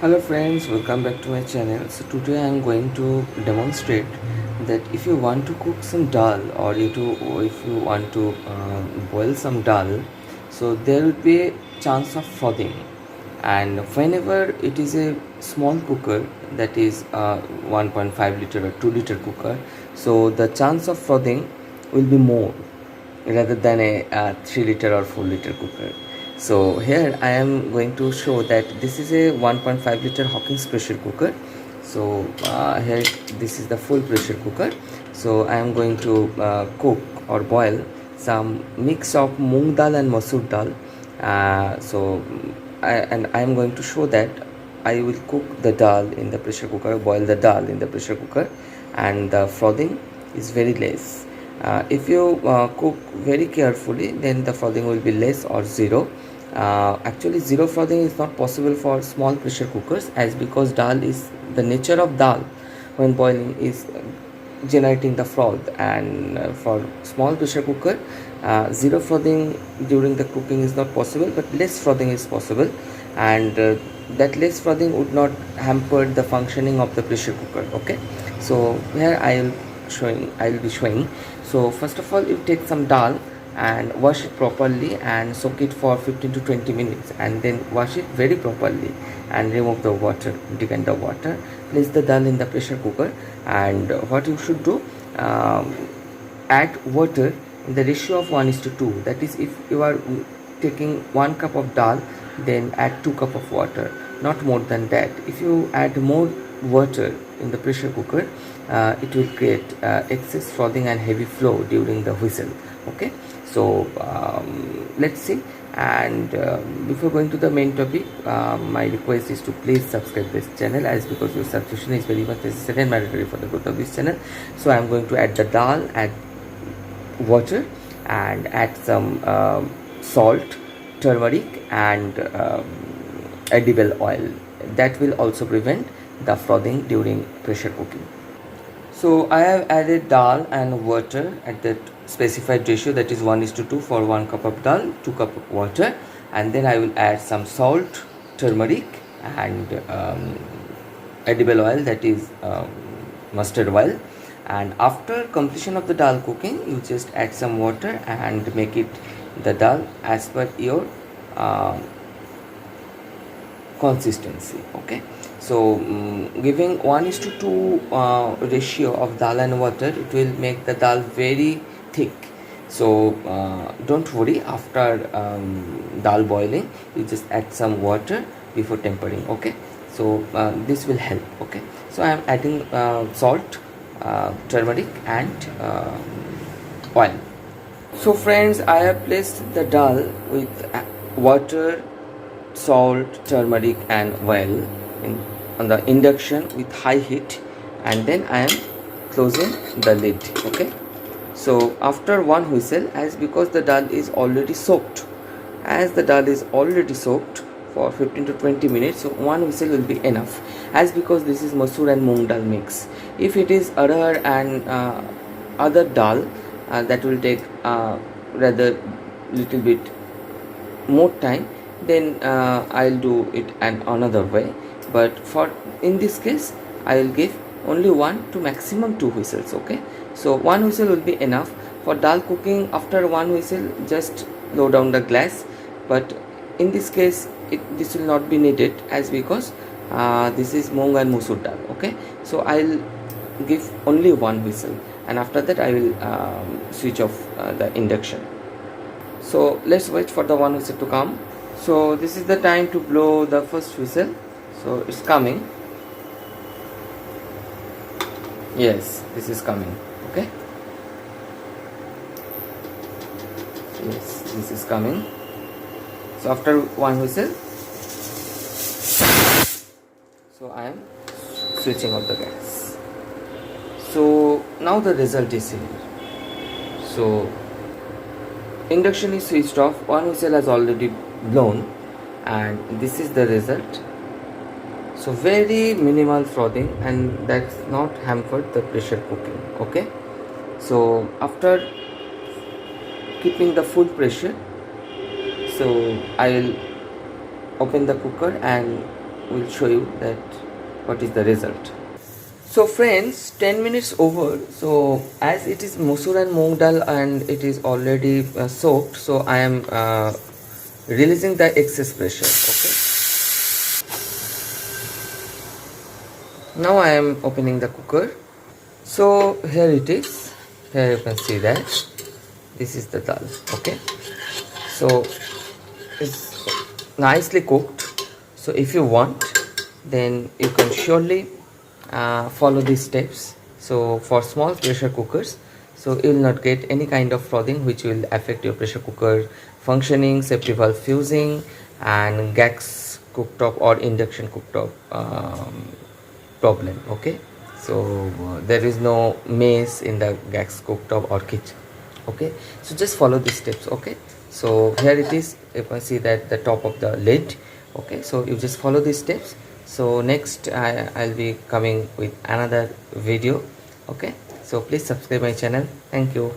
Hello friends, welcome back to my channel. So today I am going to demonstrate that if you want to cook some dal or if you want to boil some dal, so there will be a chance of frothing. And whenever it is a small cooker, that is 1.5 liter or 2 liter cooker, so the chance of frothing will be more rather than a 3 liter or 4 liter cooker. So here I am going to show that this is a 1.5 liter Hawkins pressure cooker. So here this is the full pressure cooker. So I am going to cook or boil some mix of moong dal and masoor dal. I am going to show that I will cook the dal in the pressure cooker, boil the dal in the pressure cooker, and the frothing is very less. If you cook very carefully, then the frothing will be less or zero. Actually, zero frothing is not possible for small pressure cookers, as because dal is the nature of dal when boiling is generating the froth, and for small pressure cooker, zero frothing during the cooking is not possible, but less frothing is possible, and that less frothing would not hamper the functioning of the pressure cooker. Okay, so here I will be showing. So first of all, you take some dal and wash it properly and soak it for 15 to 20 minutes, and then wash it very properly and remove the water, decant the water, place the dal in the pressure cooker. And what you should do, add water in the ratio of 1:2. That is, if you are taking 1 cup of dal, then add 2 cup of water, not more than that. If you add more water in the pressure cooker, it will create excess frothing and heavy flow during the whistle. Okay, so let's see. And before going to the main topic, my request is to please subscribe this channel, as because your subscription is very much necessary and mandatory for the growth of this channel. So I am going to add the dal, add water, and add some salt, turmeric, and edible oil. That will also prevent the frothing during pressure cooking. So I have added dal and water at that specified ratio, that is 1:2 for 1 cup of dal, 2 cup of water, and then I will add some salt, turmeric, and edible oil, that is mustard oil. And after completion of the dal cooking, you just add some water and make it the dal as per your consistency. Okay, so giving 1:2 ratio of dal and water, it will make the dal very thick. So don't worry, after dal boiling, you just add some water before tempering. Okay, so this will help. Okay, so I am adding salt, turmeric, and oil. So friends, I have placed the dal with water, salt, turmeric, and oil on the induction with high heat, and then I am closing the lid. Okay, so after one whistle, as because the dal is already soaked, for 15 to 20 minutes, so one whistle will be enough, as because this is masoor and moong dal mix. If it is arhar and other dal, that will take rather little bit more time, then I'll do it another way. But for in this case, I will give only 1 to maximum 2 whistles. Okay, so 1 whistle will be enough for dal cooking. After 1 whistle, just lower down the gas. But in this case, this will not be needed, as because this is moong and masoor dal. Okay, so I'll give only 1 whistle, and after that I will switch off the induction. So let's wait for the 1 whistle to come. So this is the time to blow the first whistle. So it's coming. Yes, this is coming. Okay, yes, this is coming. So after 1 whistle, so I am switching off the gas. So now the result is here. So induction is switched off, 1 whistle has already blown, and this is the result. So very minimal frothing, and that's not hampered the pressure cooking. Okay, so after keeping the full pressure, so I will open the cooker and will show you that what is the result. So friends, 10 minutes over. So as it is musur and moong dal and it is already soaked, so I am releasing the excess pressure. Okay, now I am opening the cooker. So here it is. Here you can see that this is the dal. Okay, so it's nicely cooked. So if you want, then you can surely follow these steps. So for small pressure cookers, so you will not get any kind of frothing which will affect your pressure cooker functioning, safety valve fusing, and gas cooktop or induction cooktop problem. Okay, so there is no mess in the gas cooktop or kitchen. Okay, so just follow these steps. Okay, so here it is. You can see that the top of the lid. Okay, so you just follow these steps. So next I'll be coming with another video. Okay, so please subscribe my channel. Thank you.